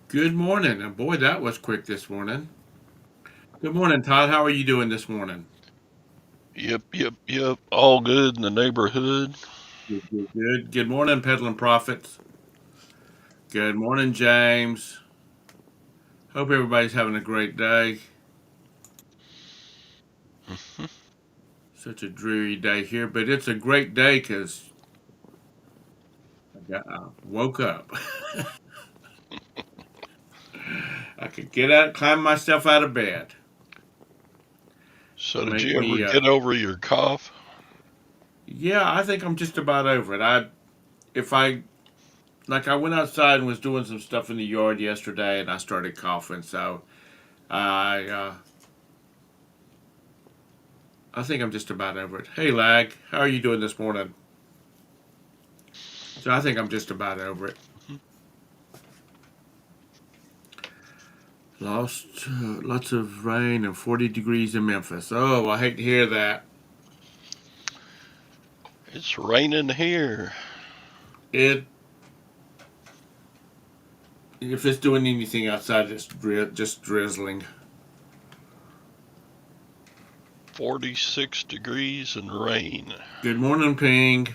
Good morning. And boy, that was quick this morning. Good morning, Todd. How are you doing this morning? Yep. All good in the neighborhood. Good. Good morning, Peddling Prophets. Good morning, James. Hope everybody's having a great day. Such a dreary day here, but it's a great day because I woke up. I could get out, climb myself out of bed. So, did Make you ever me, get over your cough? yeah, I think I'm just about over it. If I, like, I went outside and was doing some stuff in the yard yesterday and I started coughing, so I think I'm just about over it. Hey, Lag, how are you doing this morning? So I think I'm just about over it. Lots of rain and 40 degrees in Memphis. Oh, I hate to hear that. It's raining here. It If it's doing anything outside, it's just drizzling. 46 degrees and rain. Good morning, Ping.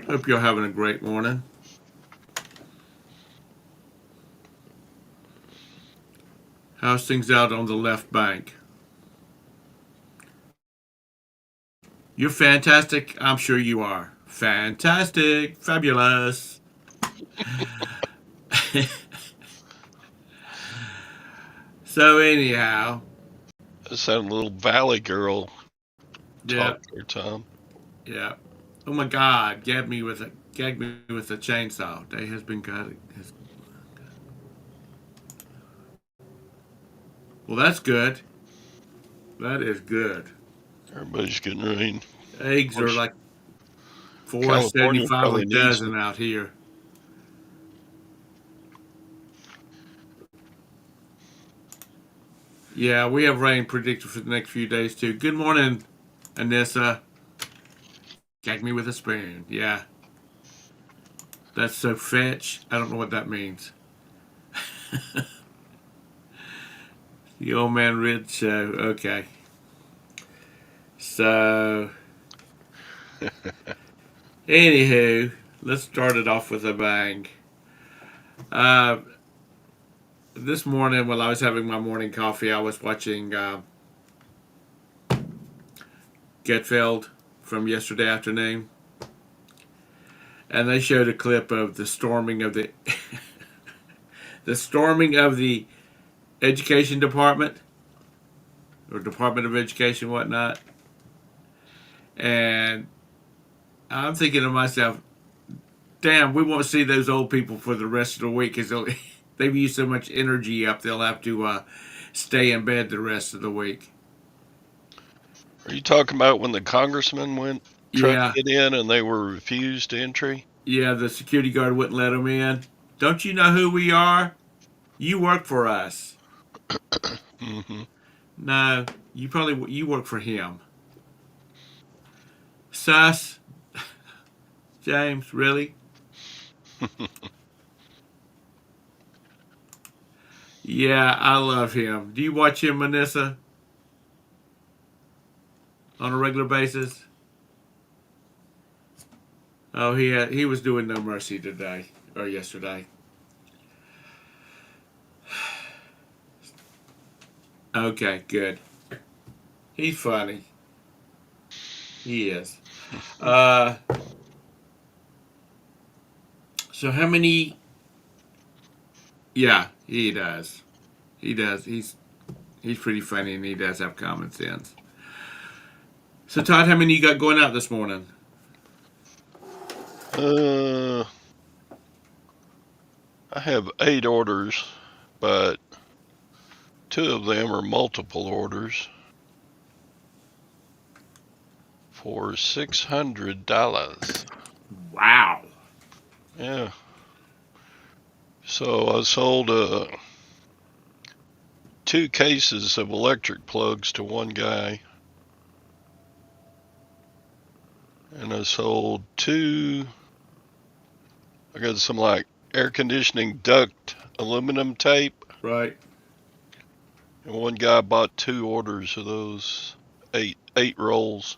Hope you're having a great morning. How's things out on the left bank? You're fantastic. I'm sure you are. Fantastic. Fabulous. So, anyhow, That sounded a little valley girl yeah, talk there, Tom. yeah. Oh my God! Gag me with a chainsaw. Day has been cut. Well, that's good. That is good. Everybody's getting rain. Of Eggs are course, like California $4.75 a probably needs dozen them. out here. Yeah, we have rain predicted for the next few days too. Good morning, Anissa. Gag me with a spoon. Yeah, that's so fetch. I don't know what that means. The old man Red show. Okay, so anywho, let's start it off with a bang. Uh, this morning, while I was having my morning coffee, I was watching Getfeld from yesterday afternoon, and they showed a clip of the storming of the the storming of the education department or Department of Education, whatnot. And I'm thinking to myself, damn, we won't see those old people for the rest of the week because they've used so much energy up. They'll have to stay in bed the rest of the week. Are you talking about when the congressman went trying to Yeah, get in and they were refused entry? yeah. The security guard wouldn't let them in. Don't you know who we are? You work for us. Mm-hmm. No, you work for him. Sus, James, really? Yeah, I love him. Do you watch him, Manissa, on a regular basis? Oh, he was doing no mercy today or yesterday. Okay, good. He's funny. He is. Uh, so how many? Yeah, he does. He does. He's pretty funny and he does have common sense. So Todd, how many you got going out this morning? uh, I have 8 orders, but 2 of them are multiple orders for $600. Wow. Yeah. So I sold 2 cases of electric plugs to one guy, and I sold two. I got some like air conditioning duct aluminum tape, Right. and one guy bought 2 orders of those eight rolls.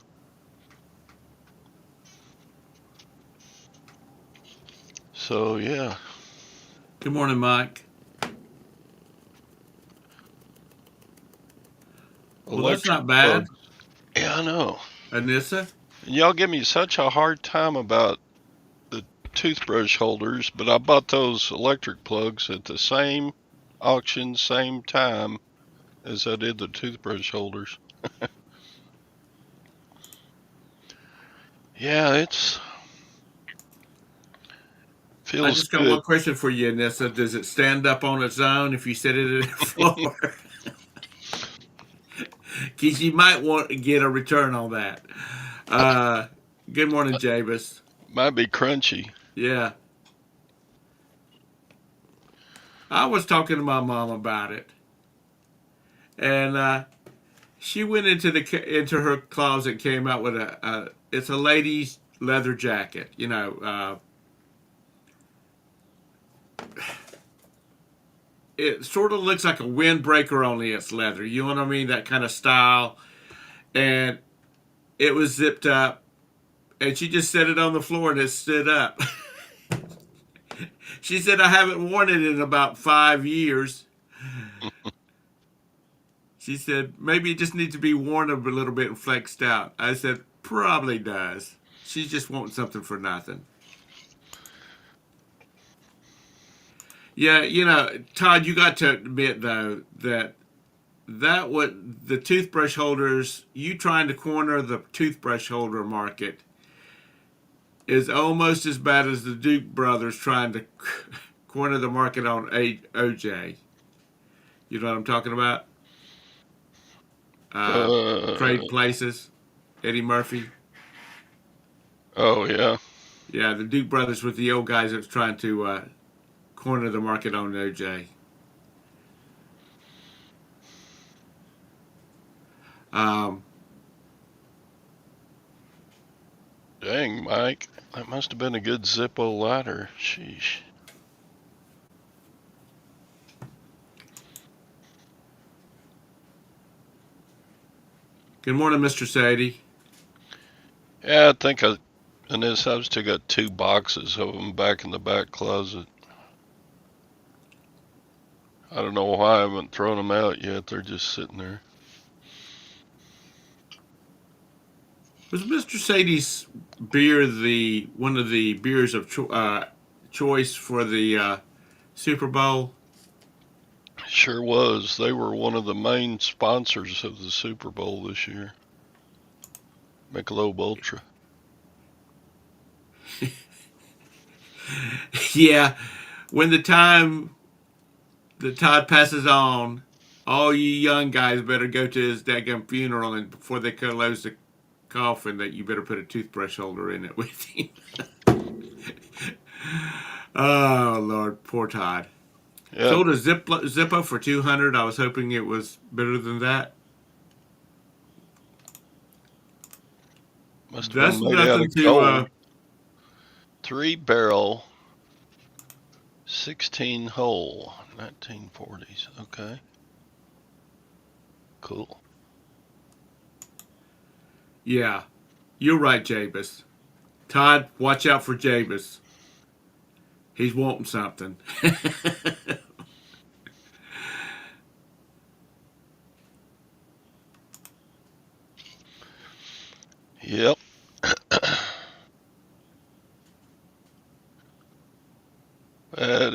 So yeah, Good morning, Mike. Well, that's electric not bad. plugs. Yeah, I know. Anissa? And y'all give me such a hard time about the toothbrush holders, but I bought those electric plugs at the same auction, same time as I did the toothbrush holders. Yeah, it's I feels just got good. one question for you, Anissa. Does it stand up on its own if you set it in the floor? Because you might want to get a return on that. Uh, Good morning, Jabus. Might be crunchy. Yeah. I was talking to my mom about it, and she went into her closet and came out with a it's a lady's leather jacket. It sort of looks like a windbreaker, only it's leather. You know what I mean? That kind of style. And it was zipped up, and she just set it on the floor and it stood up. She said, I haven't worn it in about 5 years. She said, maybe it just needs to be worn a little bit and flexed out. I said, probably does. She's just wanting something for nothing. Yeah, Todd, you got to admit though that what the toothbrush holders, you trying to corner the toothbrush holder market is almost as bad as the Duke brothers trying to corner the market on OJ. You know what I'm talking about? Trade Uh, places, Eddie Murphy. oh yeah. Yeah, the Duke brothers with the old guys that's trying to corner the market on OJ. Um, Dang, Mike. That must have been a good Zippo ladder. Sheesh. Good morning, Mr. Sadie. Yeah, in this house, still got 2 boxes of them back in the back closet. I don't know why I haven't thrown them out yet. They're just sitting there. Was Mr. Sadie's beer the one of the beers of choice for the Super Bowl? Sure was. They were one of the main sponsors of the Super Bowl this year. Michelob Ultra. Yeah, when the Todd passes on, all you young guys better go to his daggum funeral, and before they close the coffin, that you better put a toothbrush holder in it with him. Oh Lord, poor Todd. Yep. Sold a Zippo for 200. I was hoping it was better than that. Must have been That's made out nothing of to. gold. 3-barrel, 16 hole, 1940s. Okay. Cool. Yeah, you're right, Jabus. Todd, watch out for Jabus. He's wanting something. Yep.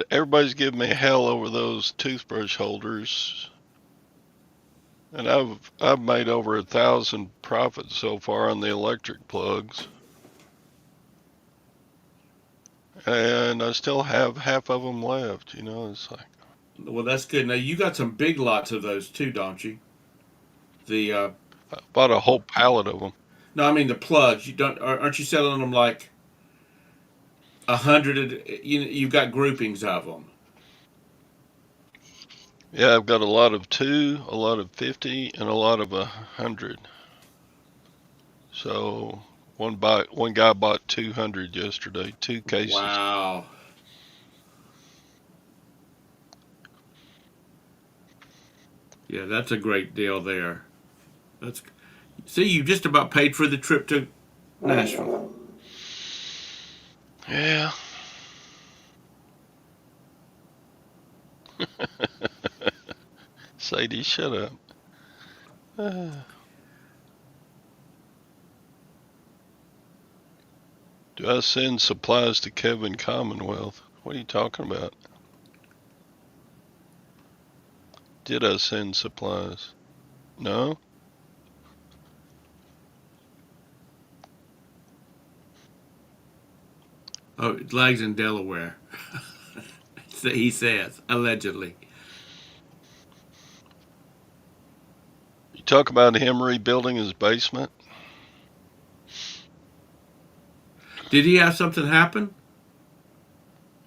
Everybody's giving me hell over those toothbrush holders, and I've made over 1,000 profits so far on the electric plugs, and I still have half of them left. It's like Well, that's good. Now you got some big lots of those too, don't you? The I bought a whole pallet of them. No, I mean the plugs. You don't aren't you selling them like 100? You've got groupings of them. Yeah, I've got a lot of 2, a lot of 50, and a lot of 100. So one guy bought 200 yesterday, 2 cases. Wow. Yeah, that's a great deal there. That's See, you just about paid for the trip to Nashville. Yeah. Sadie, shut up. Do I send supplies to Kevin Commonwealth? What are you talking about? Did I send supplies? No? Oh, it lags in Delaware. He says, allegedly. You talk about him rebuilding his basement? Did he have something happen?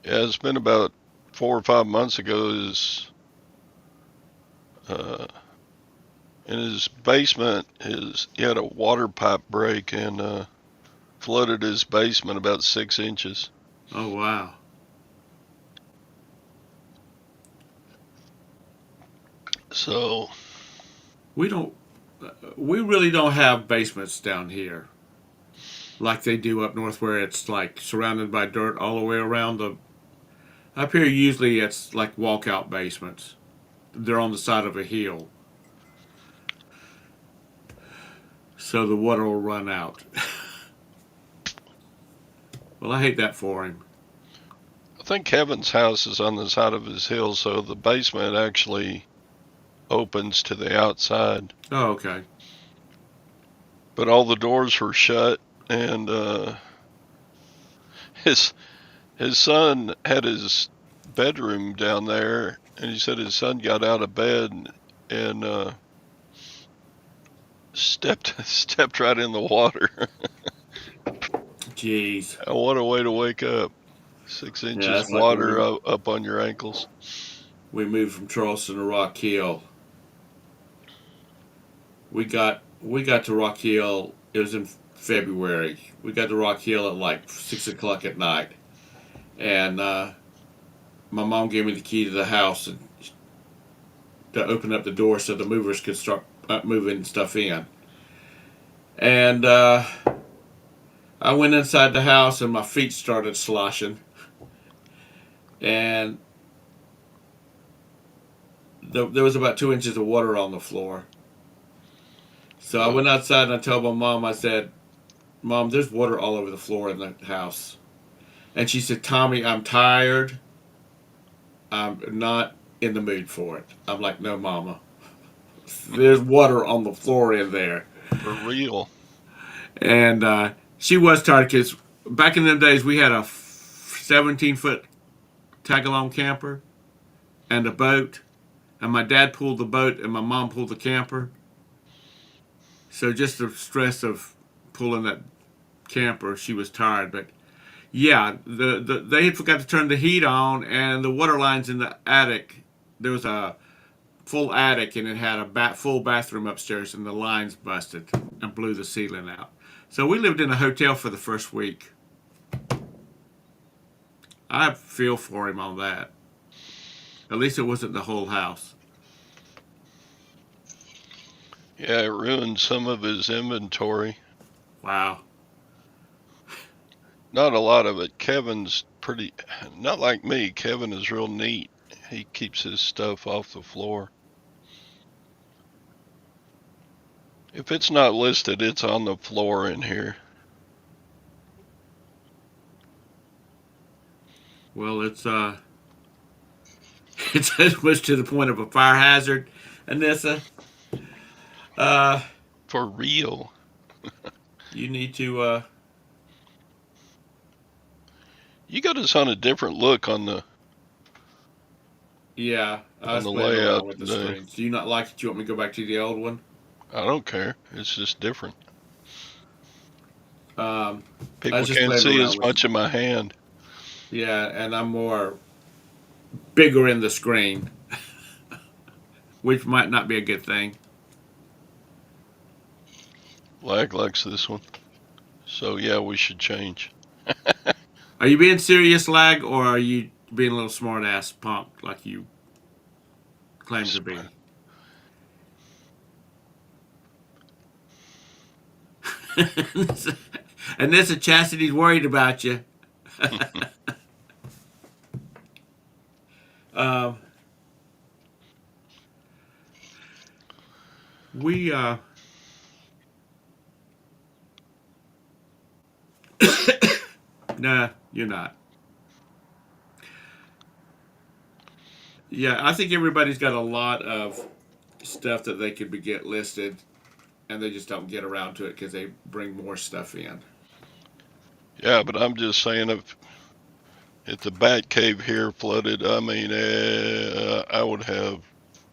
Yeah, it's been about 4 or 5 months ago. Uh, in his basement, he had a water pipe break and flooded his basement about 6 inches. Oh, wow. So, We don't. We really don't have basements down here like they do up north, where it's like surrounded by dirt all the way around the. Up here, usually it's like walkout basements. They're on the side of a hill, so the water will run out. Well, I hate that for him. I think Kevin's house is on the side of his hill, so the basement actually opens to the outside. Oh, okay. But all the doors were shut, and his his son had his bedroom down there, and he said his son got out of bed and stepped right in the water. Jeez. What a way to wake up! Yeah, 6 inches that's like when water up on your ankles. we moved from Charleston to Rock Hill. We got to Rock Hill. It was in February. We got to Rock Hill at like 6 o'clock at night, and my mom gave me the key to the house and to open up the door so the movers could start moving stuff in. And I went inside the house and my feet started sloshing, and there was about 2 inches of water on the floor. So I went outside and I told my mom, I said, Mom, there's water all over the floor in the house. And she said, Tommy, I'm tired. I'm not in the mood for it. I'm like, no, Mama. There's water on the floor in there. For real. And she was tired because back in them days we had a 17-foot tag-along camper and a boat. And my dad pulled the boat and my mom pulled the camper. So just the stress of pulling that camper, she was tired. But yeah, they had forgot to turn the heat on, and the water lines in the attic. There was a full attic, and it had a full bathroom upstairs, and the lines busted and blew the ceiling out. So we lived in a hotel for the first week. I feel for him on that. At least it wasn't the whole house. Yeah, it ruined some of his inventory. Wow. Not a lot of it. Kevin's not like me. Kevin is real neat. He keeps his stuff off the floor. If it's not listed, it's on the floor in here. Well, it's almost to the point of a fire hazard, Anissa. For real. You need to You got us on a different look on the yeah, I was playing layout around with the today. screens. Do you not like it? You want me to go back to the old one? I don't care. It's just different. I People was just can't playing see around as with much of my hand. Yeah, and I'm more bigger in the screen, which might not be a good thing. Lag likes this one. So yeah, we should change. Are you being serious, Lag, or are you being a little smart ass punk like you claim to be? And this is Chastity's worried about you. Um, we nah, you're not. Yeah, I think everybody's got a lot of stuff that they could be get listed, and they just don't get around to it because they bring more stuff in. Yeah, but I'm just saying if the Bat Cave here flooded, I mean, I would have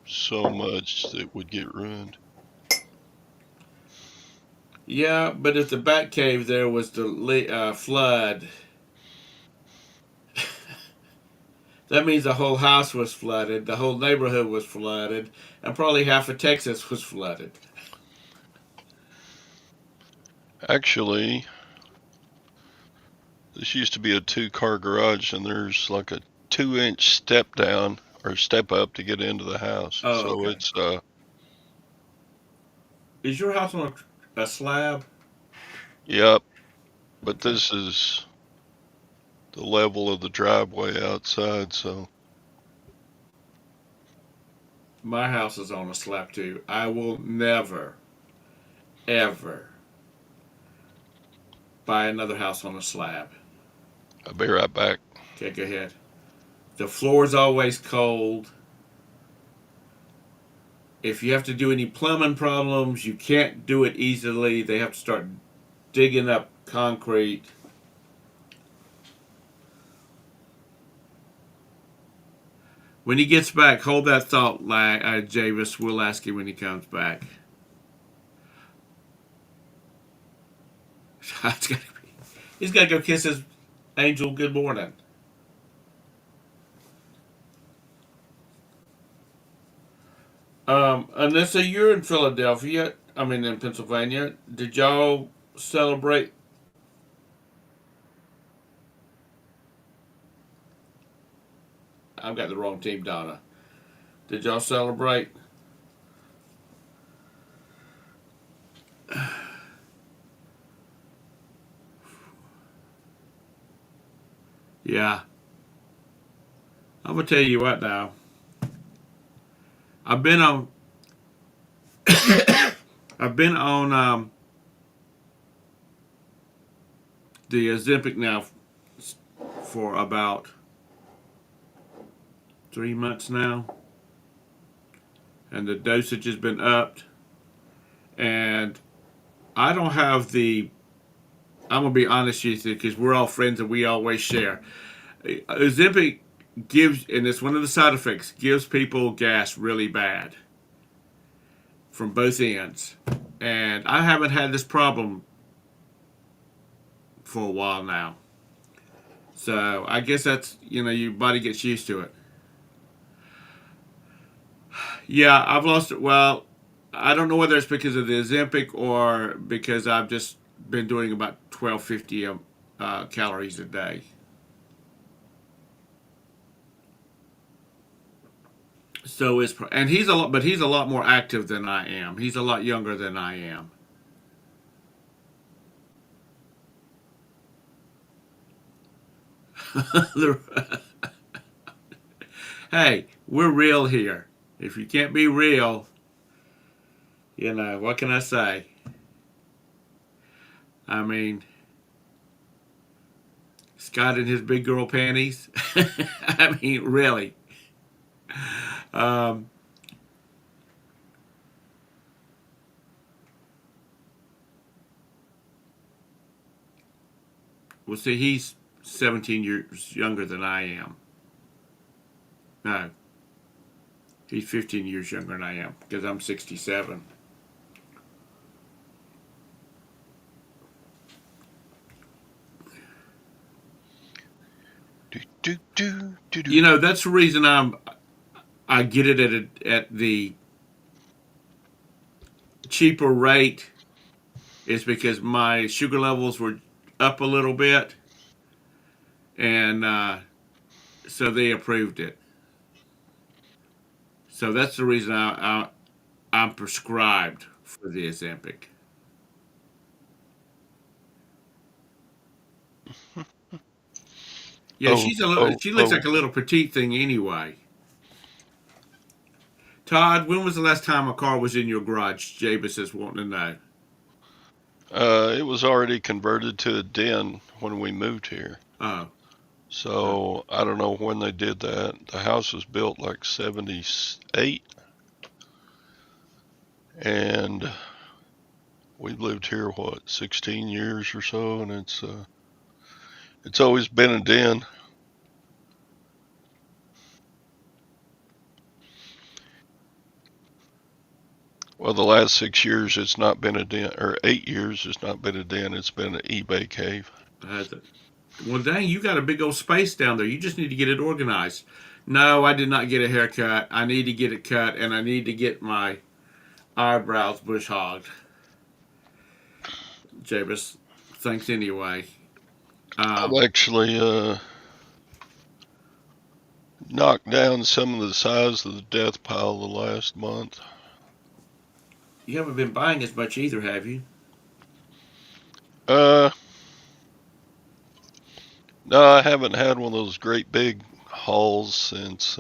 so much that would get ruined. Yeah, but if the Bat Cave there was to flood, that means the whole house was flooded, the whole neighborhood was flooded, and probably half of Texas was flooded. Actually, this used to be a 2-car garage, and there's like a 2-inch step down or step up to get into the house. Oh, So okay. it's Is your house on a slab? yep. But Okay. this is the level of the driveway outside, so My house is on a slab too. I will never, ever buy another house on a slab. I'll be right back. Okay, go ahead. The floor is always cold. If you have to do any plumbing problems, you can't do it easily. They have to start digging up concrete. When he gets back, hold that thought, Javis. We'll ask him when he comes back. He's got to go kiss his angel good morning. Anissa, you're in Philadelphia. I mean, in Pennsylvania. Did y'all celebrate? I've got the wrong team, Donna. Did y'all celebrate? Yeah. I'm gonna tell you what now. I've been on. I've been on the Ozempic now for about 3 months now, and the dosage has been upped. And I don't have the. I'm gonna be honest with you because we're all friends and we always share. Ozempic gives, and it's one of the side effects, gives people gas really bad from both ends. And I haven't had this problem for a while now. So I guess that's, your body gets used to it. Yeah, I've lost it. Well, I don't know whether it's because of the Ozempic or because I've just been doing about 1250 calories a day. So and he's a lot more active than I am. He's a lot younger than I am. Hey, we're real here. If you can't be real, what can I say? I mean, Scott in his big girl panties. I mean, really. Um, well, see, he's 17 years younger than I am. No, he's 15 years younger than I am because I'm 67. Do do do do do. That's the reason I get it at the cheaper rate is because my sugar levels were up a little bit, and so they approved it. So that's the reason I'm prescribed for the Ozempic. Yeah, she looks like oh. a little petite thing anyway. Todd, when was the last time a car was in your garage? Jabez is wanting to know. It was already converted to a den when we moved here. Oh, So I don't know when they did that. The house was built like 78, and we've lived here what 16 years or so, and it's always been a den. Well, the last 6 years it's not been a den, or 8 years it's not been a den. It's been an eBay cave. has it? Well, dang, you got a big old space down there. You just need to get it organized. No, I did not get a haircut. I need to get it cut, and I need to get my eyebrows bush hogged. Jabez, thanks anyway. I've Um, actually knocked down some of the size of the death pile the last month. you haven't been buying as much either, have you? Uh, no, I haven't had one of those great big hauls since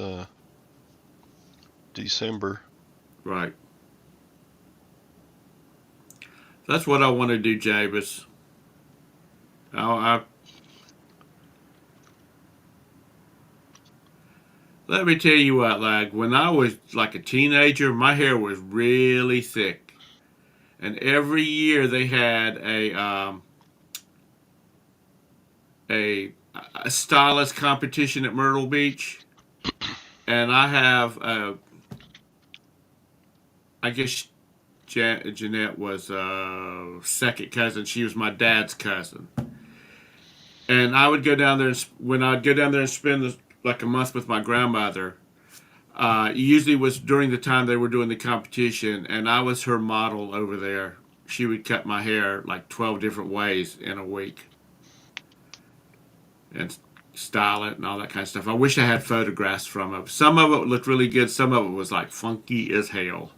December. Right. That's what I want to do, Jabez. I let me tell you what, like when I was like a teenager, my hair was really thick, and every year they had a stylist competition at Myrtle Beach, and I have I guess Jeanette was second cousin. She was my dad's cousin, and I would go down there and when I'd go down there and spend like a month with my grandmother. Usually was during the time they were doing the competition, and I was her model over there. She would cut my hair like 12 different ways in a week and style it and all that kind of stuff. I wish I had photographs from it. Some of it looked really good, some of it was like funky as hell.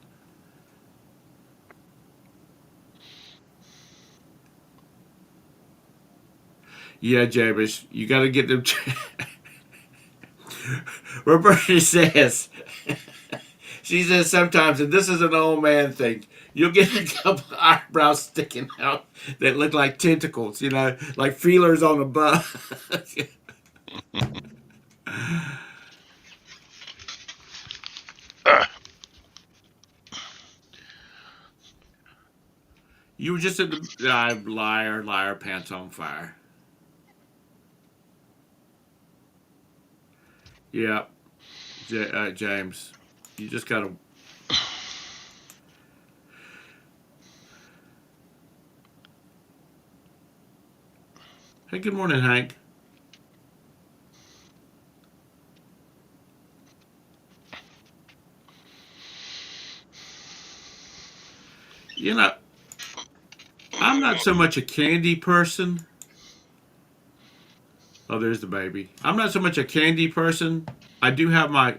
Yeah, Jabez, you got to get them. Roberta says, she says sometimes, and this is an old man thing, you'll get a couple eyebrows sticking out that look like tentacles, like feelers on a bug. You were just at the liar, pants on fire. Yeah, James, you just gotta. Hey, good morning, Hank. You know, I'm not so much a candy person. Oh, there's the baby. I'm not so much a candy person. I do have my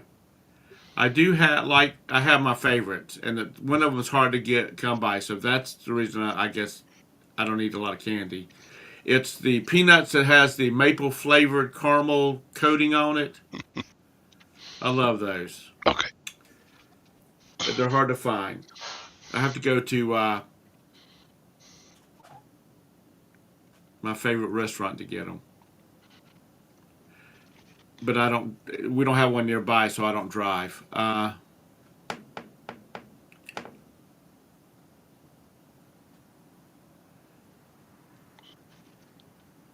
I have my favorites, and one of them is hard to come by. So that's the reason I guess I don't eat a lot of candy. It's the peanuts that has the maple flavored caramel coating on it. I love those, Okay. but they're hard to find. I have to go to my favorite restaurant to get them, but I don't. We don't have one nearby, so I don't drive.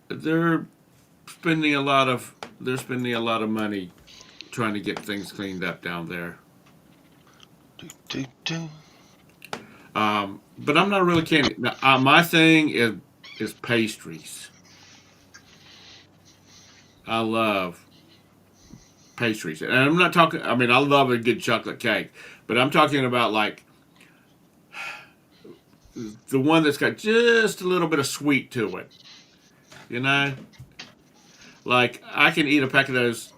They're they're spending a lot of money trying to get things cleaned up down there. Do, do, do. But I'm not really candy. Now, my thing is pastries. I love pastries, and I'm not talking. I mean, I love a good chocolate cake, but I'm talking about like the one that's got just a little bit of sweet to it. You know, like I can eat a pack of those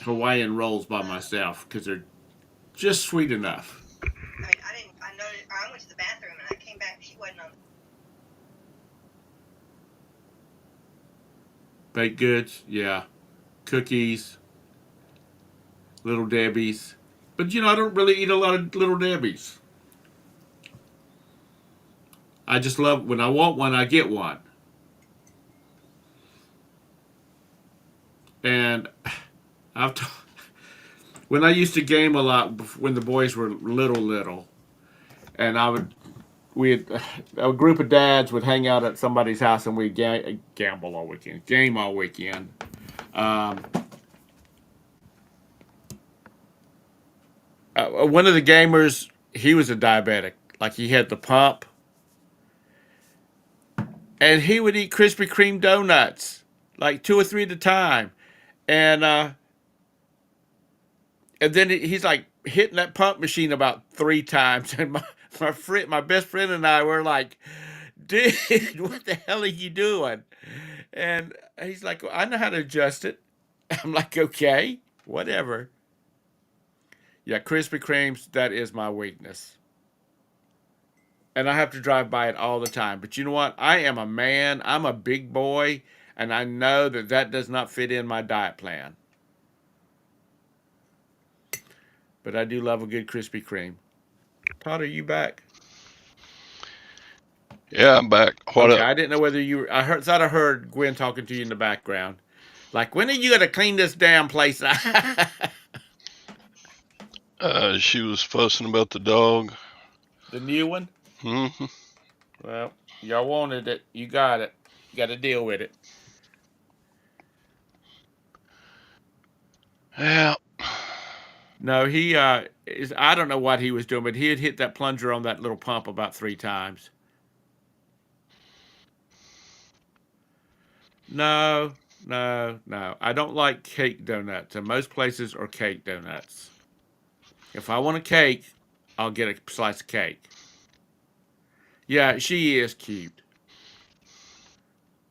Hawaiian rolls by myself because they're just sweet enough. I mean, I didn't. I noticed. I went to the bathroom and I came back. She wasn't on. Baked goods, yeah. cookies, Little Debbie's. But I don't really eat a lot of Little Debbie's. I just love when I want one, I get one. And I've t- when I used to game a lot when the boys were little, and we had a group of dads would hang out at somebody's house and we'd gamble all weekend, game all weekend. Um, One of the gamers, he was a diabetic. Like he had the pump, and he would eat Krispy Kreme donuts, like 2 or 3 at a time, and then he's like hitting that pump machine about 3 times, and my best friend and I were like, "Dude, what the hell are you doing?" And he's like, "Well, I know how to adjust it." I'm like, "Okay, whatever." Yeah, Krispy Kremes, that is my weakness. And I have to drive by it all the time. But you know what? I am a man. I'm a big boy, and I know that that does not fit in my diet plan. But I do love a good Krispy Kreme. Todd, are you back? Yeah, I'm back. What Okay, up? I didn't know whether you were. Thought I heard Gwen talking to you in the background. Like, when are you gonna clean this damn place up? She was fussing about the dog. The new one? Hmm. Well, y'all wanted it. You got it. You got to deal with it. Yeah. No, he is. I don't know what he was doing, but he had hit that plunger on that little pump about 3 times. No, no, no. I don't like cake donuts, and most places are cake donuts. If I want a cake, I'll get a slice of cake. Yeah, she is cute.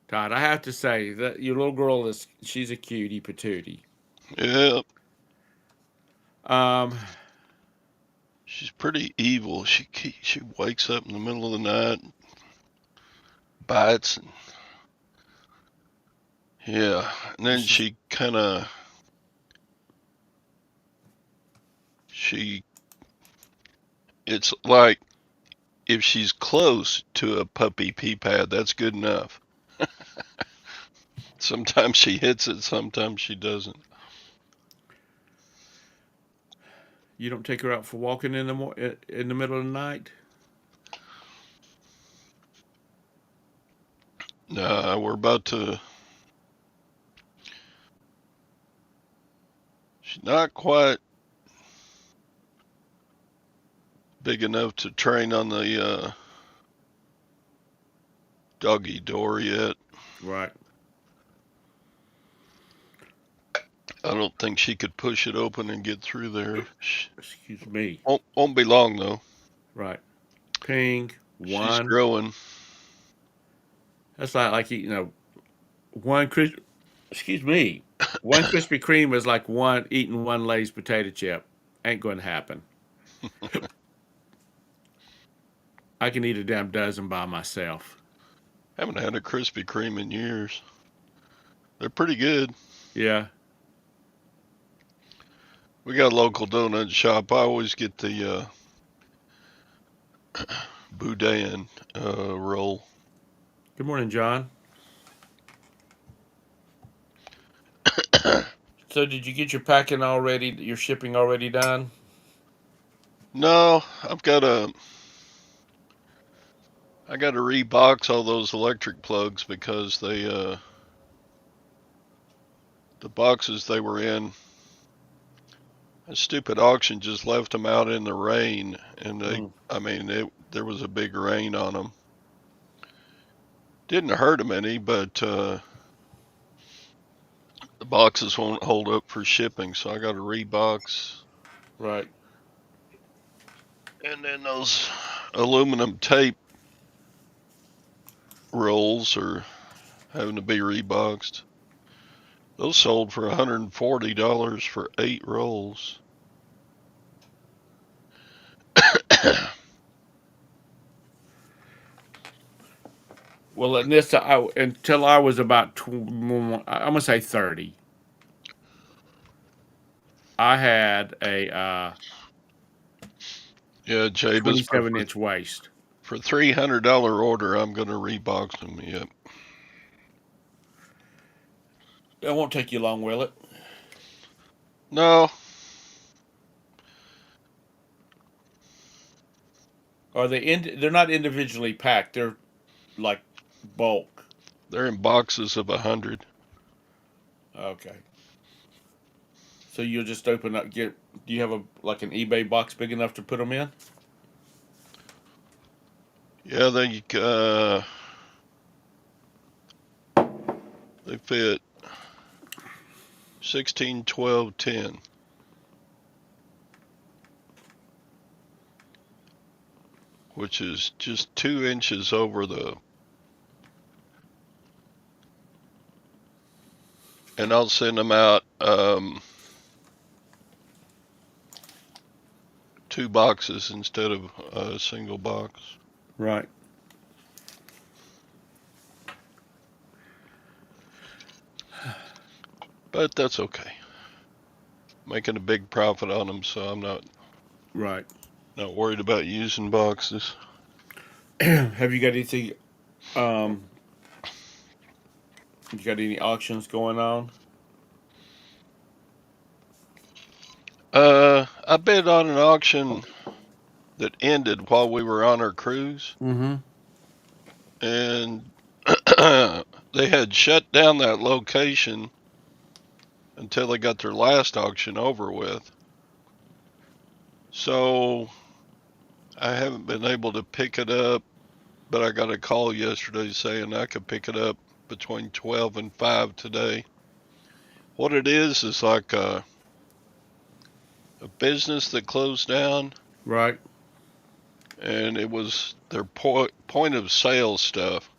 Todd, I have to say that your little girl she's a cutie patootie. Yeah. Um, She's pretty evil. She wakes up in the middle of the night, bites, and yeah. And then she's she kind of she. It's like if she's close to a puppy pee pad, that's good enough. Sometimes she hits it, sometimes she doesn't. you don't take her out for walking in the middle of the night. Nah, we're about to. She's not quite big enough to train on the doggy door yet. Right. I don't think she could push it open and get through there. Excuse me. Won't be long though. Right. Ping She's one. growing. That's like eating one Chris. Excuse me. One Krispy Kreme is like eating one Lay's potato chip. Ain't going to happen. I can eat a damn dozen by myself. Haven't had a Krispy Kreme in years. They're pretty good. Yeah. We got a local donut shop. I always get the boudin roll. Good morning, John. So, did you get your packing already? Your shipping already done? No, I got to rebox all those electric plugs because the boxes they were in, a stupid auction just left them out in the rain, and I mean, there was a big rain on them. Didn't hurt them any, but the boxes won't hold up for shipping, so I got to rebox. Right. And then those aluminum tape rolls are having to be reboxed. Those sold for $140 for 8 rolls. Well, until I was about I'm gonna say 30. I had a Yeah, Jabez, 27-inch waist. for $300 order, I'm going to rebox them. Yep. It won't take you long, will it? No, Are they they're not individually packed. They're like bulk. they're in boxes of 100. Okay. So you'll just open up. Do you have an eBay box big enough to put them in? Yeah, they fit 16, 12, 10, which is just 2 inches over the. And I'll send them out 2 boxes instead of a single box. Right. But that's okay. Making a big profit on them, so I'm not Right. worried about using boxes. Have you got anything? Um, you got any auctions going on? I bid on an auction that ended while we were on our cruise, Mm-hmm. and they had shut down that location until they got their last auction over with. So I haven't been able to pick it up, but I got a call yesterday saying I could pick it up between 12 and 5 today. What it is like a business that closed down, Right. and it was their point of sale stuff.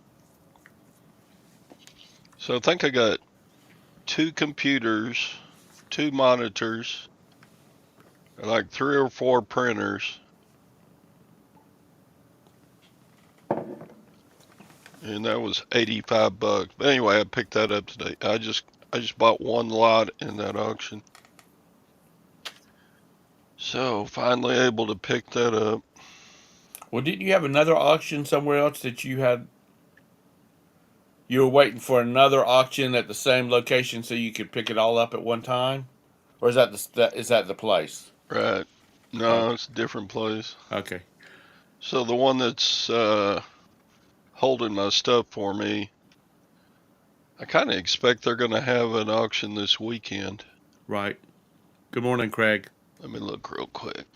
So I think I got 2 computers, 2 monitors, and like 3 or 4 printers. And that was $85. But anyway, I picked that up today. I just bought one lot in that auction. So finally able to pick that up. Well, didn't you have another auction somewhere else that you had? You were waiting for another auction at the same location so you could pick it all up at one time, or is that the place? Right. No, Okay. it's a different place. Okay. So the one that's holding my stuff for me, I kind of expect they're going to have an auction this weekend. Right. Good morning, Craig. Let me look real quick.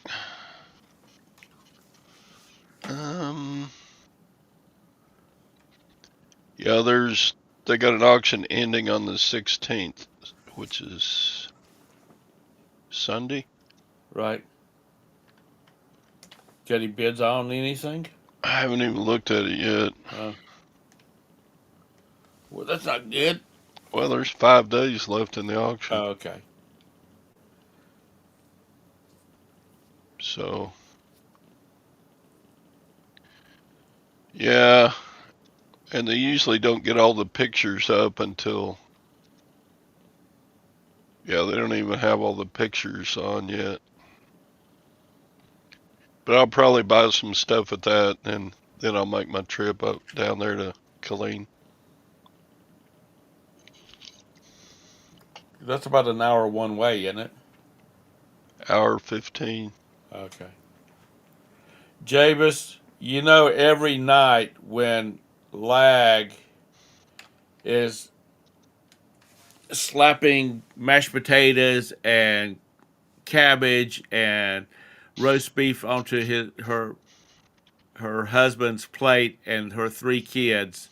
Yeah, they got an auction ending on the 16th, which is Sunday. Right. Got any bids on anything? I haven't even looked at it yet. Well, that's not good. Well, there's 5 days left in the auction. Okay. So, yeah, and they usually don't get all the pictures up until, yeah, they don't even have all the pictures on yet. But I'll probably buy some stuff at that, and then I'll make my trip up down there to Killeen. That's about an hour one way, isn't it? Hour 15. Okay. Javis, every night when Lag is slapping mashed potatoes and cabbage and roast beef onto her husband's plate and her 3 kids'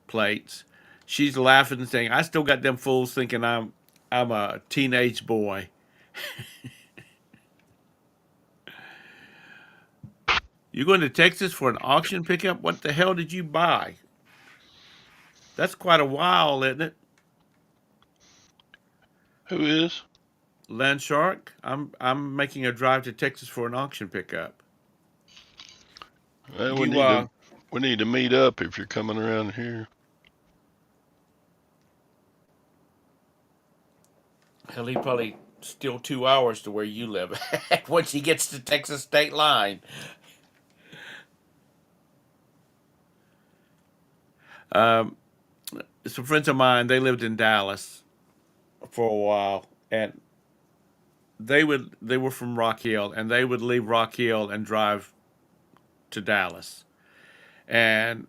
plates, she's laughing and saying, "I still got them fools thinking I'm a teenage boy." You going to Texas for an auction pickup? What the hell did you buy? That's quite a while, isn't it? Who is? Land Shark. I'm making a drive to Texas for an auction pickup. Well, You we need to meet up if you're coming around here. hell, he probably still 2 hours to where you live once he gets to Texas state line. Um, some friends of mine, they lived in Dallas for a while, and they were from Rock Hill, and they would leave Rock Hill and drive to Dallas, and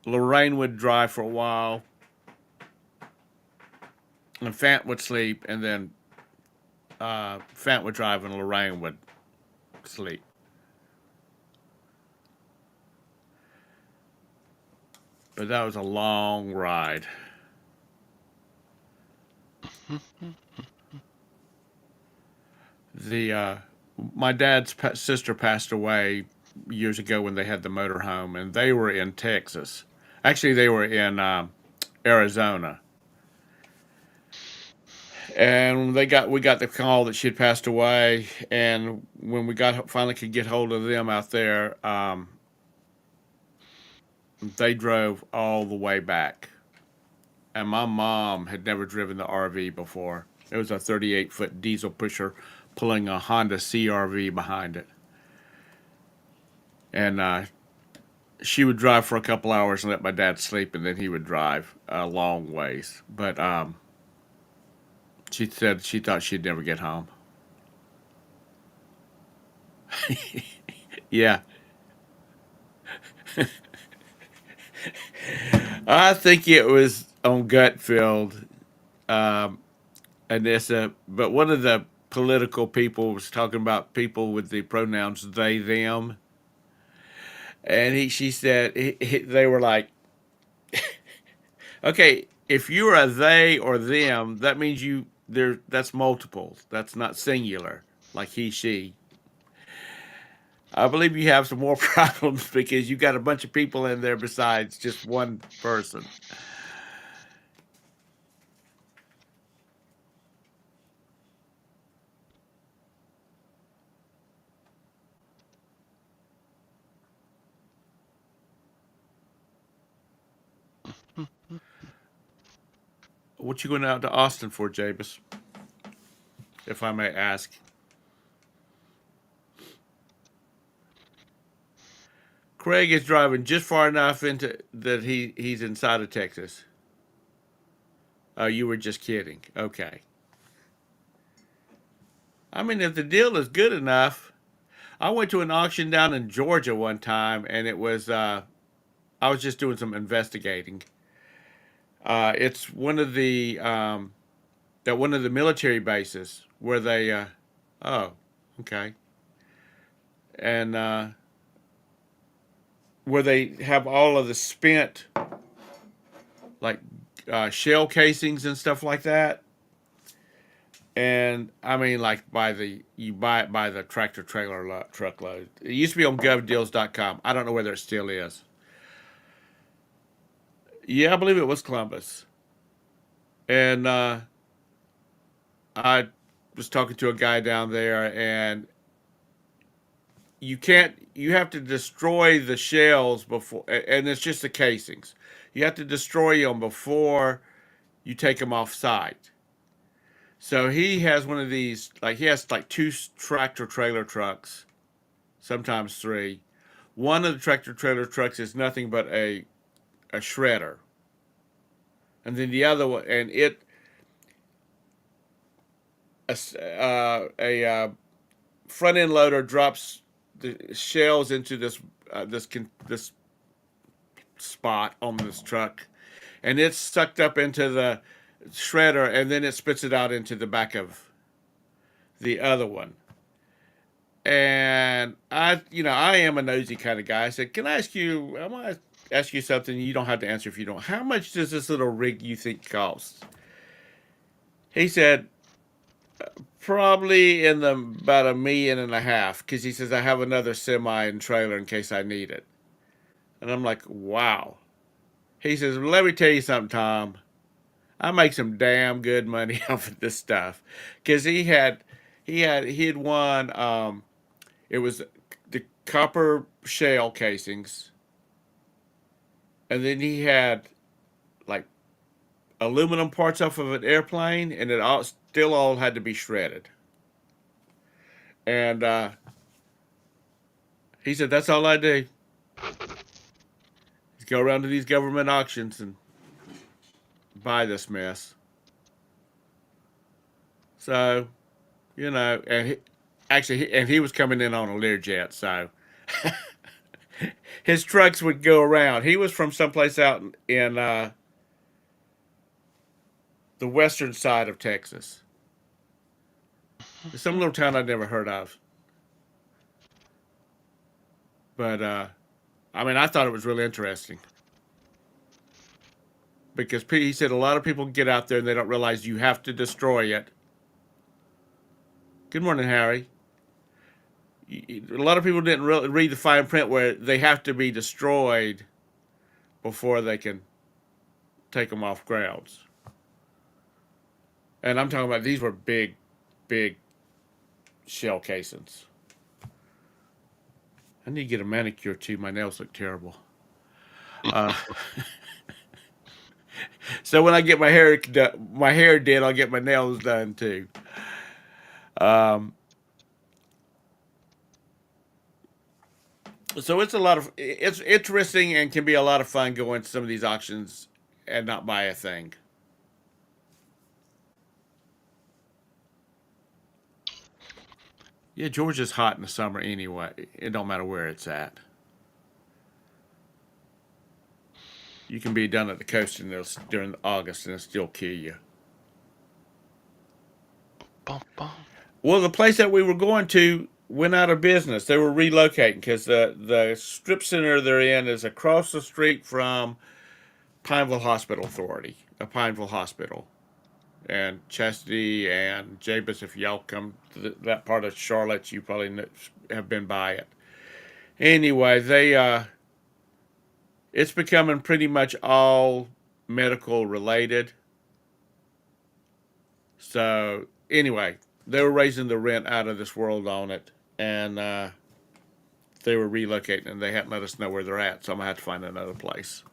Lorraine would drive for a while, and Fant would sleep, and then Fant would drive, and Lorraine would sleep. But that was a long ride. The My dad's sister passed away years ago when they had the motorhome, and they were in Texas. Actually, they were in Arizona. And we got the call that she had passed away, and when we got finally could get hold of them out there, they drove all the way back. And my mom had never driven the RV before. It was a 38-foot diesel pusher pulling a Honda CRV behind it. And she would drive for a couple hours and let my dad sleep, and then he would drive a long ways. But she said she thought she'd never get home. Yeah, I think it was on Gutfield, um, Anissa. But one of the political people was talking about people with the pronouns they them, and she said they were like, okay, if you're a they or them, that means you there. That's multiple. That's not singular, like he she. I believe you have some more problems because you got a bunch of people in there besides just one person. What you going out to Austin for, Jabus? If I may ask. Craig is driving just far enough into that he's inside of Texas. Oh, you were just kidding. Okay. I mean, if the deal is good enough, I went to an auction down in Georgia one time, and it was I was just doing some investigating. It's one of the military bases where they oh, okay, and where they have all of the spent like shell casings and stuff like that. And I mean, like you buy it by the tractor trailer truckload. It used to be on govdeals.com. I don't know whether it still is. Yeah, I believe it was Columbus. And I was talking to a guy down there, and you can't. You have to destroy the shells before, and it's just the casings. You have to destroy them before you take them off site. So he has one of these, like he has like two tractor trailer trucks, sometimes three. One of the tractor trailer trucks is nothing but a shredder, and then the other one, and it a front end loader drops the shells into this spot on this truck, and it's sucked up into the shredder, and then it spits it out into the back of the other one. And I am a nosy kind of guy. I said, "Can I ask you? I want to ask you something. You don't have to answer if you don't. How much does this little rig you think cost?" He said, "Probably in the about 1.5 million, because he says I have another semi and trailer in case I need it." And I'm like, "Wow." He says, well, "Let me tell you something, Tom. I make some damn good money off of this stuff, because he had won. It was the copper shell casings, and then he had like aluminum parts off of an airplane, and it all still all had to be shredded. And he said, "That's all I do. Is go around to these government auctions and buy this mess." So, and he was coming in on a Learjet, so his trucks would go around. He was from someplace out in the western side of Texas, some little town I'd never heard of. But I mean, I thought it was really interesting because he said a lot of people get out there and they don't realize you have to destroy it. Good morning, Harry. A lot of people didn't really read the fine print where they have to be destroyed before they can take them off grounds. And I'm talking about these were big, big shell casings. I need to get a manicure too. My nails look terrible. Uh, so when I get my hair done, I'll get my nails done too. Um, so it's interesting and can be a lot of fun going to some of these auctions and not buy a thing. Yeah, Georgia's hot in the summer anyway. It don't matter where it's at. You can be down at the coast during August and it'll still kill you. Bum, bum. Well, the place that we were going to went out of business. They were relocating because the strip center they're in is across the street from Pineville Hospital Authority, a Pineville Hospital. And Chastity and Jabez, if y'all come to that part of Charlotte, you probably have been by it. Anyway, it's becoming pretty much all medical related. So anyway, they were raising the rent out of this world on it, and they were relocating, and they hadn't let us know where they're at. So I'm gonna have to find another place.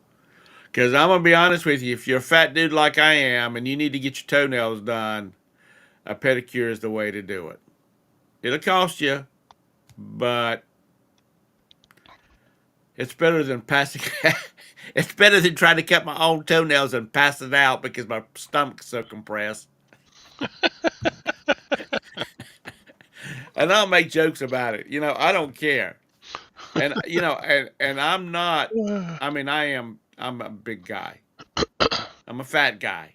Because I'm gonna be honest with you, if you're a fat dude like I am, and you need to get your toenails done, a pedicure is the way to do it. It'll cost you, but it's better than passing. It's better than trying to cut my own toenails and pass it out because my stomach's so compressed. And I'll make jokes about it. I don't care. And and I'm not. I mean, I'm a big guy. I'm a fat guy.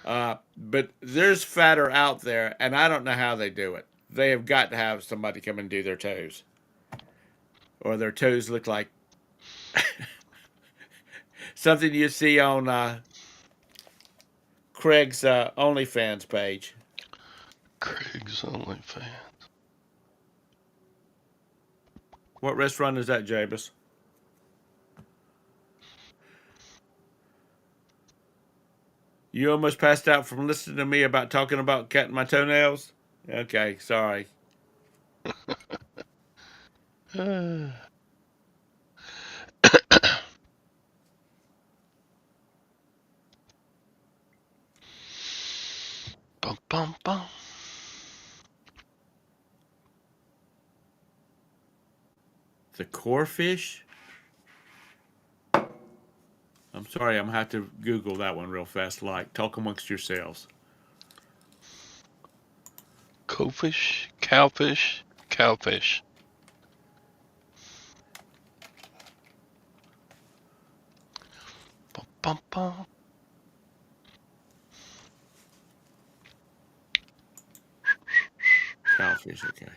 But there's fatter out there, and I don't know how they do it. They have got to have somebody come and do their toes, or their toes look like something you see on Craig's OnlyFans page. Craig's OnlyFans. What restaurant is that, Jabez? You almost passed out from listening to me about talking about cutting my toenails? Okay, sorry. Bum, bum, bum. The core fish? I'm sorry, I'm going to have to Google that one real fast. Talk amongst yourselves. Cowfish, cowfish, cowfish. Bum, bum, bum. Cowfish, okay.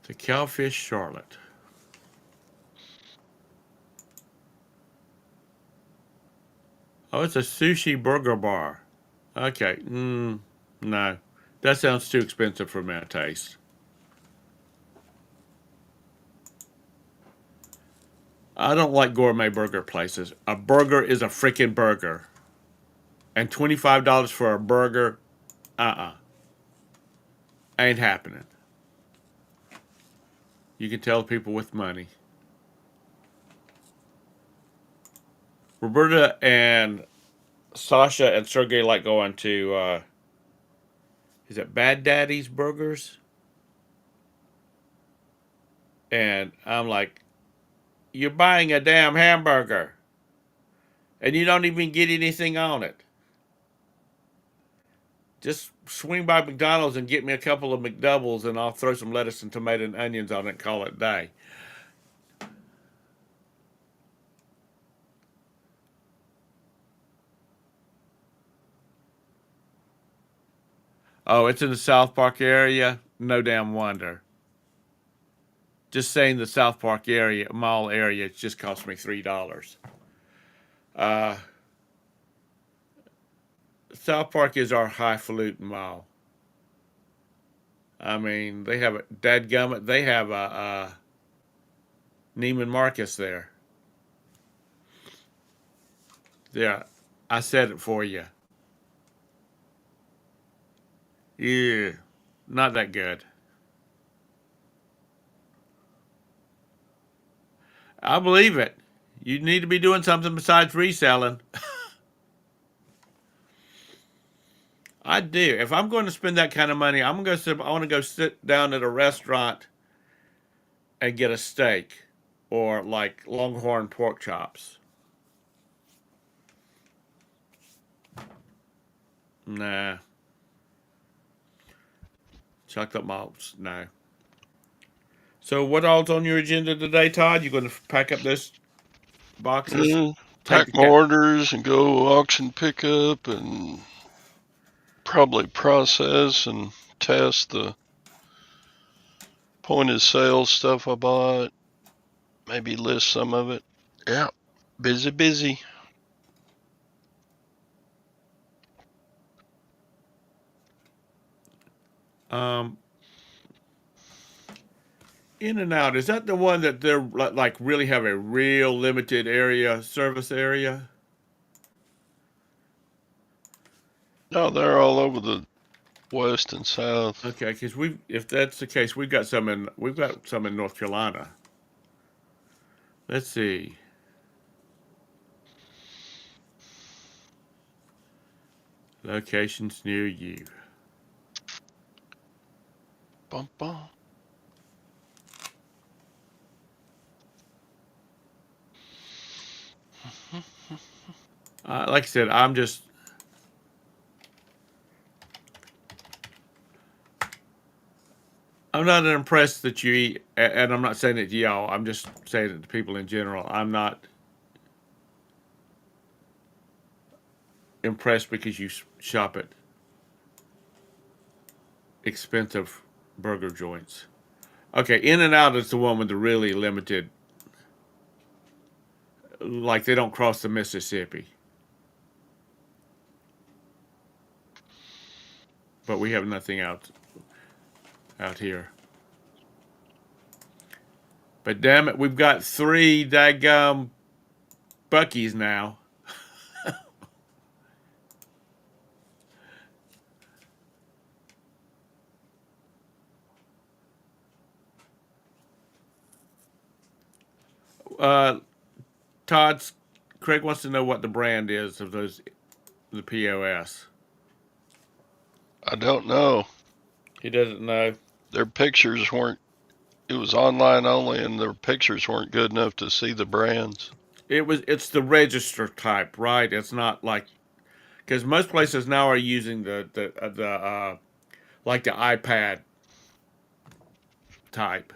The Cowfish Charlotte. Oh, it's a sushi burger bar. Okay. No. That sounds too expensive for my taste. I don't like gourmet burger places. A burger is a freaking burger. And $25 for a burger, ain't happening. You can tell people with money. Roberta and Sasha and Sergey like going to, is it Bad Daddy's Burgers? And I'm like, you're buying a damn hamburger and you don't even get anything on it. Just swing by McDonald's and get me a couple of McDoubles and I'll throw some lettuce and tomato and onions on it and call it a day. Oh, it's in the South Park area? No damn wonder. Just saying the South Park area, mall area, it just cost me $3. Uh, South Park is our highfalutin mall. I mean, they have a dadgummit, they have a Neiman Marcus there. Yeah, I said it for you. Yeah, not that good. I believe it. You need to be doing something besides reselling. I do. If I'm going to spend that kind of money, I'm going to sit, I want to go sit down at a restaurant and get a steak or like Longhorn pork chops. Nah. Chocolate malts, no. So what all's on your agenda today, Todd? You going to pack up those boxes? Take Pack the my cat. orders and go auction pickup and probably process and test the point of sale stuff I bought. Maybe list some of it. Yeah, busy, busy. Um, In and Out, is that the one that they're like really have a real limited area service area? No, they're all over the west and south. Okay, because we if that's the case, we've got some in North Carolina. Let's see. Locations near you. Bum, bum. Like I said, I'm not impressed that you eat, and I'm not saying it to y'all. I'm just saying it to people in general. I'm not impressed because you shop at expensive burger joints. Okay, In and Out is the one with the really limited, like they don't cross the Mississippi. But we have nothing out here. But damn it, we've got three daggum Buckies now. Uh, Todd's Craig wants to know what the brand is of those the POS. I don't know. He doesn't know. Their pictures weren't, it was online only, and their pictures weren't good enough to see the brands. It's the register type, right? It's not like because most places now are using the like the iPad type,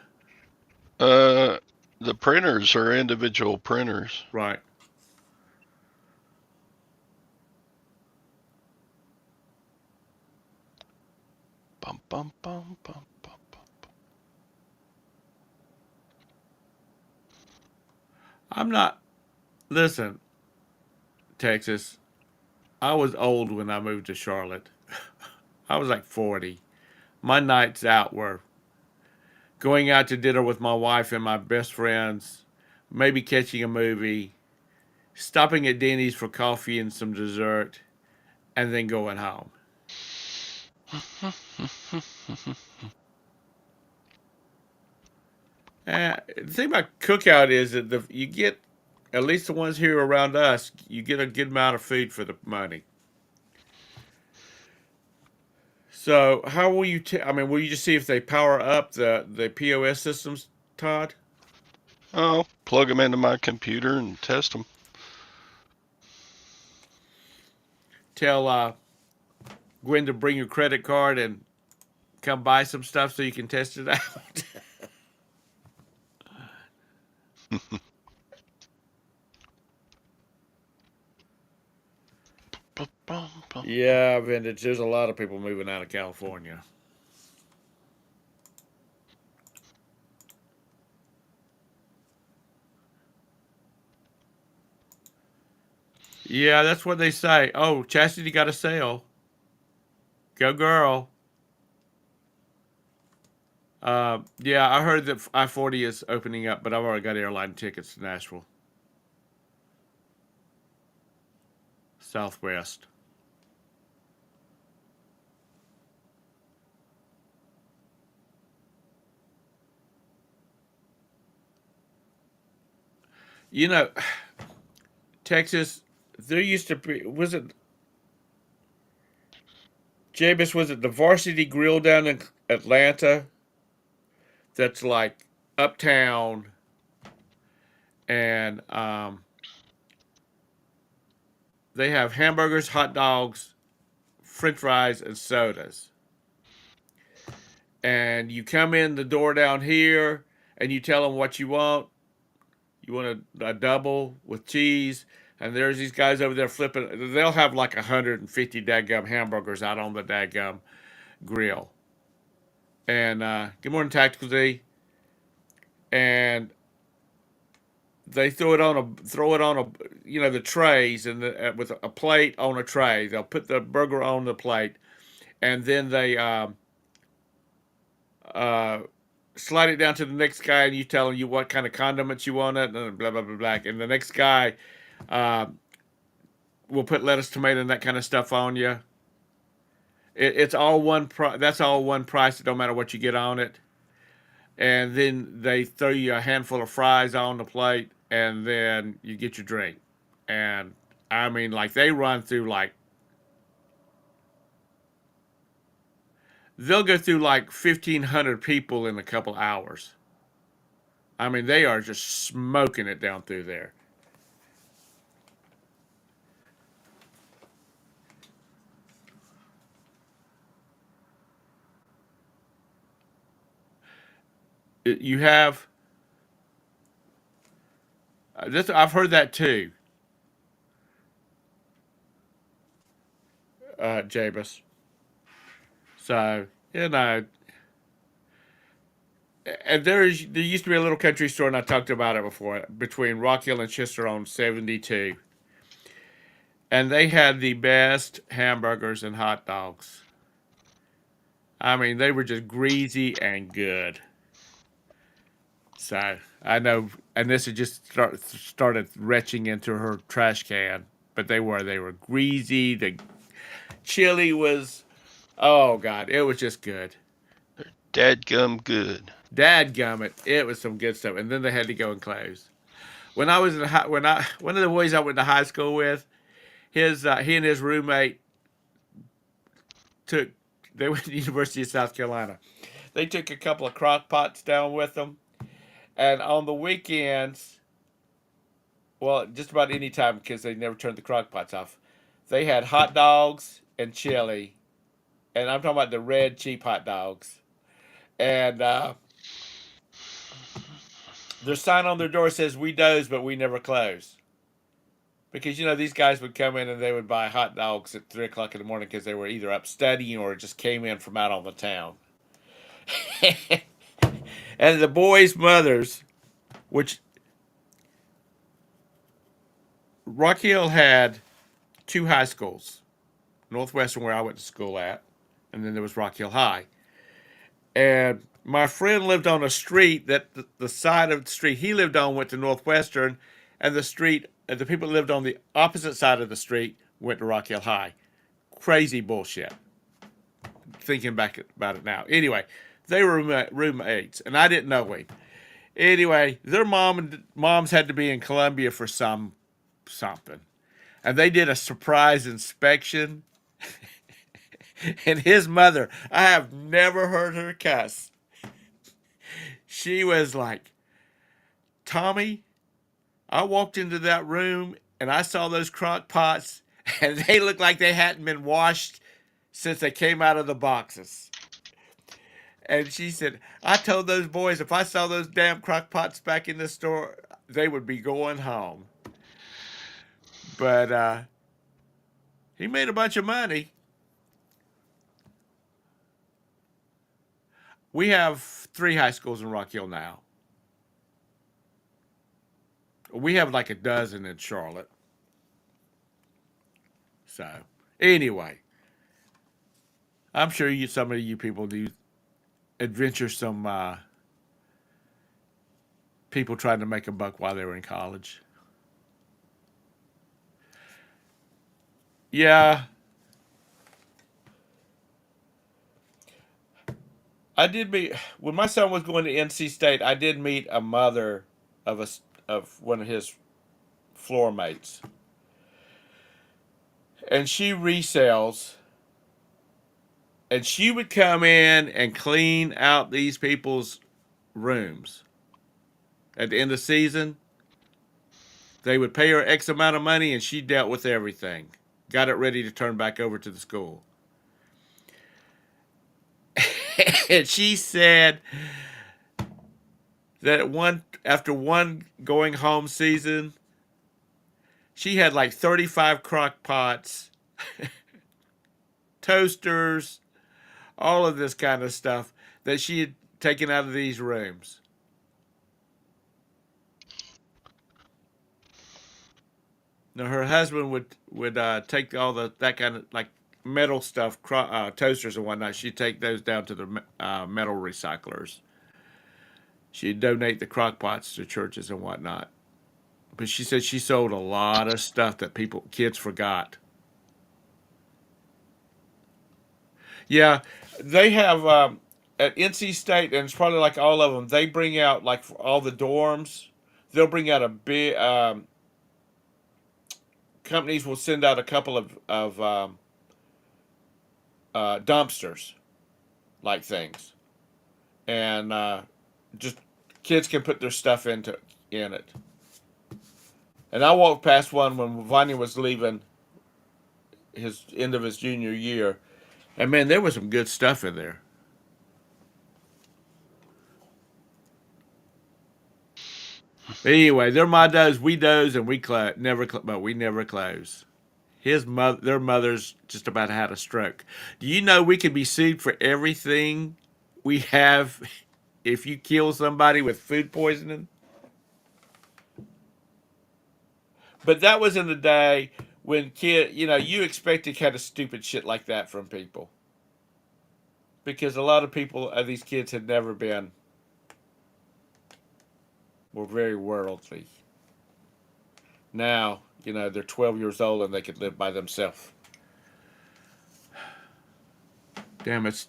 Uh, the printers are individual printers. right? Bum, bum, bum, bum, bum, bum. I'm not. Listen, Texas. I was old when I moved to Charlotte. I was like 40. My nights out were going out to dinner with my wife and my best friends, maybe catching a movie, stopping at Denny's for coffee and some dessert, and then going home. The thing about cookout is that you get, at least the ones here around us, you get a good amount of food for the money. So how will you? I mean, will you just see if they power up the POS systems, Todd? Oh, plug them into my computer and test them. Tell Gwen to bring your credit card and come buy some stuff so you can test it out. Yeah, vintage. There's a lot of people moving out of California. Yeah, that's what they say. Oh, Chastity got a sale. Go girl. Yeah, I heard that I-40 is opening up, but I've already got airline tickets to Nashville. Southwest. You know, Texas, there used to be, was it, Jabus, was it the Varsity Grill down in Atlanta that's like uptown and they have hamburgers, hot dogs, french fries, and sodas. And you come in the door down here and you tell them what you want. You want a double with cheese. And there's these guys over there flipping. They'll have like 150 dadgum hamburgers out on the dadgum grill. And good morning, Tactical D. And they throw it on a, the trays and with a plate on a tray. They'll put the burger on the plate, and then they uh, slide it down to the next guy, and you tell him what kind of condiments you want it, and blah blah blah blah. And the next guy uh, will put lettuce, tomato, and that kind of stuff on you. It's all one. That's all one price. It don't matter what you get on it. And then they throw you a handful of fries on the plate, and then you get your drink. And I mean, like they run through like they'll go through like 1,500 people in a couple hours. I mean, they are just smoking it down through there. You have this. I've heard that too, Jabus. So and there used to be a little country store, and I talked about it before, between Rock Hill and Chester on 72, and they had the best hamburgers and hot dogs. I mean, they were just greasy and good. So I know, and this had just started retching into her trash can, but they were greasy. The chili was, oh god, it was just good. Dadgum good. Dadgummit, it was some good stuff. And then they had to go and close. When I was in one of the boys I went to high school with, he and his roommate took they went to the University of South Carolina. They took a couple of crock pots down with them, and on the weekends, well, just about any time because they never turned the crock pots off, they had hot dogs and chili, and I'm talking about the red cheap hot dogs, and their sign on their door says "We doze, but we never close." Because these guys would come in and they would buy hot dogs at 3 o'clock in the morning because they were either up studying or just came in from out on the town. And the boys' mothers, which Rock Hill had two high schools, Northwestern where I went to school at, and then there was Rock Hill High. And my friend lived on a street that the side of the street he lived on went to Northwestern, and the people that lived on the opposite side of the street went to Rock Hill High. Crazy bullshit. Thinking back about it now. Anyway, they were roommates, and I didn't know him. Anyway, their moms had to be in Columbia for something, and they did a surprise inspection. And his mother, I have never heard her cuss. She was like, Tommy, I walked into that room and I saw those crock pots, and they looked like they hadn't been washed since they came out of the boxes. And she said, I told those boys if I saw those damn crock pots back in the store, they would be going home. But he made a bunch of money. We have 3 high schools in Rock Hill now. We have like a dozen in Charlotte. So, anyway, I'm sure some of you people do adventuresome people trying to make a buck while they were in college. Yeah, I did meet when my son was going to NC State. I did meet a mother of of one of his floor mates, and she resells. And she would come in and clean out these people's rooms. At the end of the season, they would pay her X amount of money, and she dealt with everything. Got it ready to turn back over to the school. And she said that after one going home season, she had like 35 crock pots, toasters, all of this kind of stuff that she had taken out of these rooms. Now her husband would take all that kind of like metal stuff, toasters and whatnot. She'd take those down to the metal recyclers. She'd donate the crock pots to churches and whatnot. But she said she sold a lot of stuff that kids forgot. Yeah, they have at NC State, and it's probably like all of them. They bring out like for all the dorms. They'll bring out a big. Companies will send out a couple of dumpsters, like things, and just kids can put their stuff in it. And I walked past one when Vanya was leaving his end of his junior year, and man, there was some good stuff in there. But anyway, they're my does. We doze and we but we never close. Their mother's just about had a stroke. Do you know we can be sued for everything we have if you kill somebody with food poisoning? But that was in the day when you expected kind of stupid shit like that from people. Because a lot of these kids had never were very worldly. Now, they're 12 years old and they could live by themselves. Damn, it's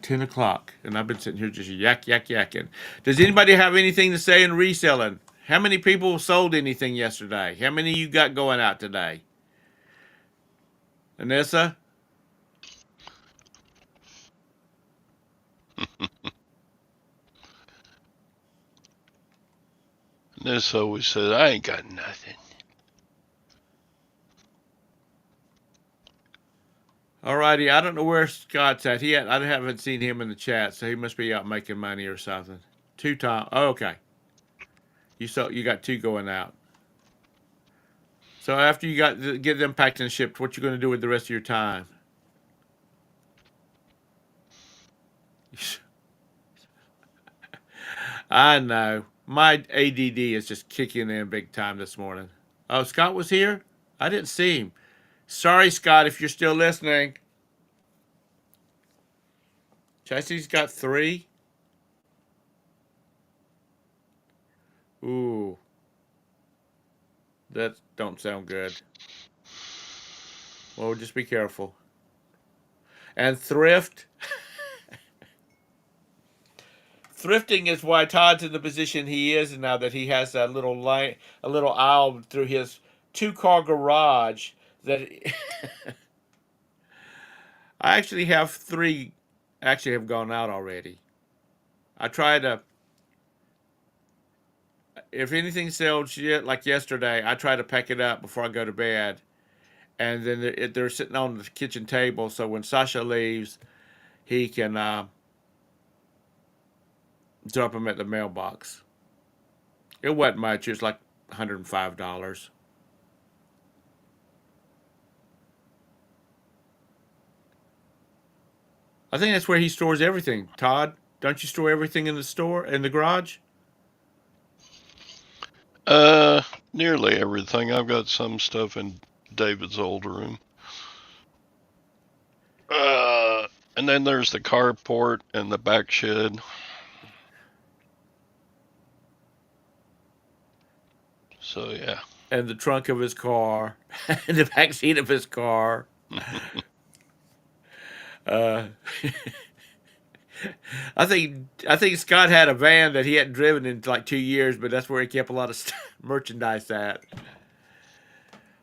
10 o'clock and I've been sitting here just yakking. Does anybody have anything to say in reselling? How many people sold anything yesterday? How many you got going out today? Anissa? This always said, I ain't got nothing. Alrighty, I don't know where Scott's at. I haven't seen him in the chat, so he must be out making money or something. 2 times. Oh, okay. You got 2 going out. So after you get them packed and shipped, what you going to do with the rest of your time? I know. My ADD is just kicking in big time this morning. Oh, Scott was here? I didn't see him. Sorry, Scott, if you're still listening. Chelsea's got 3. Ooh. That don't sound good. Well, just be careful. And Thrift. thrifting is why Todd's in the position he is now, that he has a a little aisle through his 2-car garage that I actually have 3 actually have gone out already. I try to, if anything sells shit like yesterday, I try to pack it up before I go to bed, and then they're sitting on the kitchen table, so when Sasha leaves, he can drop them at the mailbox. It wasn't much. It was like $105. I think that's where he stores everything. Todd, don't you store everything in the store, in the garage? Nearly everything. I've got some stuff in David's old room. And then there's the carport and the back shed. So yeah. And the trunk of his car, and the back seat of his car. Uh, I think Scott had a van that he hadn't driven in like 2 years, but that's where he kept a lot of merchandise at.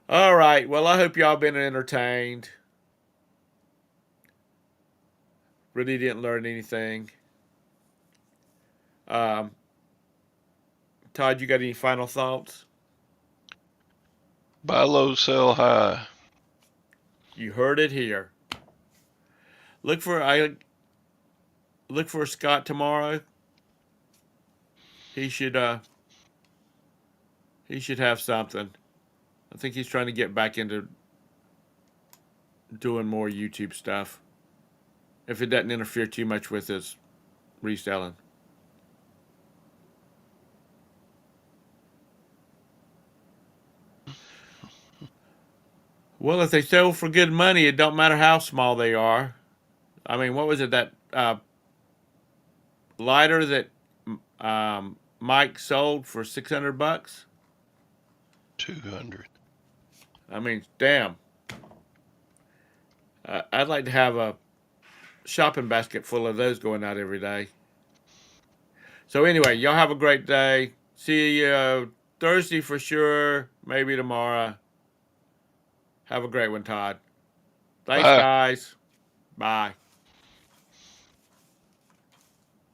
All right. Well, I hope y'all been entertained. Really didn't learn anything. Um, Todd, you got any final thoughts? Buy low, sell high. You heard it here. Look for Scott tomorrow. He should have something. I think he's trying to get back into doing more YouTube stuff. If it doesn't interfere too much with his reselling. Well, if they sell for good money, it don't matter how small they are. I mean, what was it, that lighter that Mike sold for $600? 200. I mean, damn. I'd like to have a shopping basket full of those going out every day. So anyway, y'all have a great day. See you Thursday for sure. Maybe tomorrow. Have a great one, Todd. Thanks, Bye. guys. Bye.